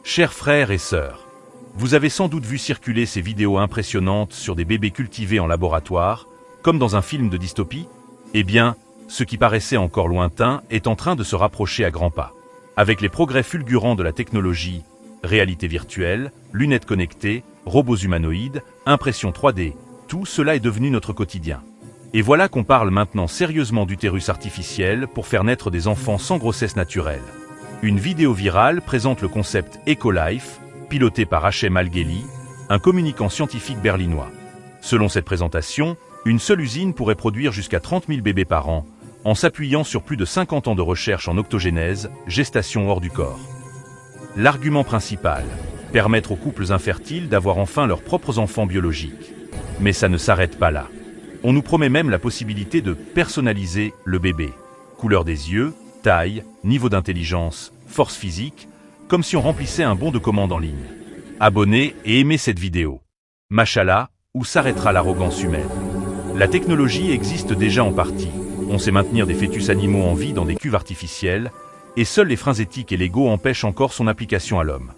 Chers frères et sœurs, vous avez sans doute vu circuler ces vidéos impressionnantes sur des bébés cultivés en laboratoire, comme dans un film de dystopie. Eh bien, ce qui paraissait encore lointain est en train de se rapprocher à grands pas. Avec les progrès fulgurants de la technologie, réalité virtuelle, lunettes connectées, robots humanoïdes, impression 3D, tout cela est devenu notre quotidien. Et voilà qu'on parle maintenant sérieusement d'utérus artificiel pour faire naître des enfants sans grossesse naturelle. Une vidéo virale présente le concept EcoLife, piloté par H.M. Algheli, un communicant scientifique berlinois. Selon cette présentation, une seule usine pourrait produire jusqu'à 30 000 bébés par an, en s'appuyant sur plus de 50 ans de recherche en octogénèse, gestation hors du corps. L'argument principal, permettre aux couples infertiles d'avoir enfin leurs propres enfants biologiques. Mais ça ne s'arrête pas là. On nous promet même la possibilité de personnaliser le bébé. Couleur des yeux, taille, niveau d'intelligence, force physique, comme si on remplissait un bon de commande en ligne. Abonnez et aimez cette vidéo. Machallah, où s'arrêtera l'arrogance humaine? La technologie existe déjà en partie. On sait maintenir des fœtus animaux en vie dans des cuves artificielles, et seuls les freins éthiques et légaux empêchent encore son application à l'homme.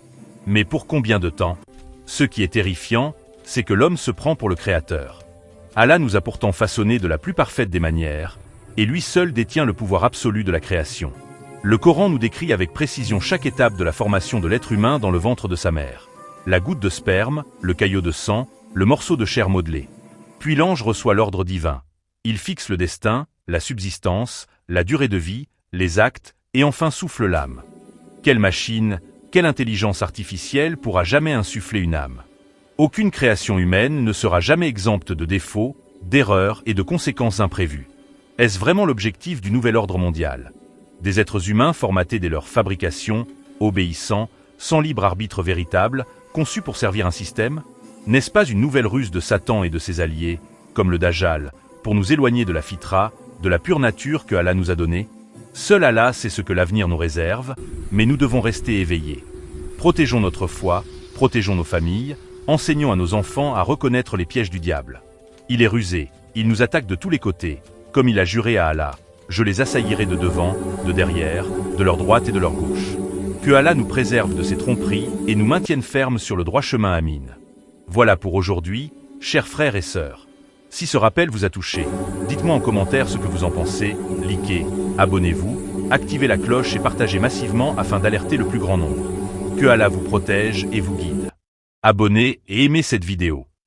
Mais pour combien de temps? Ce qui est terrifiant, c'est que l'homme se prend pour le créateur. Allah nous a pourtant façonnés de la plus parfaite des manières, et lui seul détient le pouvoir absolu de la création. Le Coran nous décrit avec précision chaque étape de la formation de l'être humain dans le ventre de sa mère. La goutte de sperme, le caillot de sang, le morceau de chair modelé. Puis l'ange reçoit l'ordre divin. Il fixe le destin, la subsistance, la durée de vie, les actes, et enfin souffle l'âme. Quelle machine, quelle intelligence artificielle pourra jamais insuffler une âme? Aucune création humaine ne sera jamais exempte de défauts, d'erreurs et de conséquences imprévues. Est-ce vraiment l'objectif du nouvel ordre mondial? Des êtres humains formatés dès leur fabrication, obéissants, sans libre arbitre véritable, conçus pour servir un système? N'est-ce pas une nouvelle ruse de Satan et de ses alliés, comme le Dajjal, pour nous éloigner de la fitra, de la pure nature que Allah nous a donnée? Seul Allah sait ce que l'avenir nous réserve, mais nous devons rester éveillés. Protégeons notre foi, protégeons nos familles, enseignons à nos enfants à reconnaître les pièges du diable. Il est rusé, il nous attaque de tous les côtés, comme il a juré à Allah. Je les assaillirai de devant, de derrière, de leur droite et de leur gauche. Que Allah nous préserve de ces tromperies et nous maintienne fermes sur le droit chemin. Amin. Voilà pour aujourd'hui, chers frères et sœurs. Si ce rappel vous a touché, dites-moi en commentaire ce que vous en pensez, likez, abonnez-vous, activez la cloche et partagez massivement afin d'alerter le plus grand nombre. Que Allah vous protège et vous guide. Abonnez et aimez cette vidéo.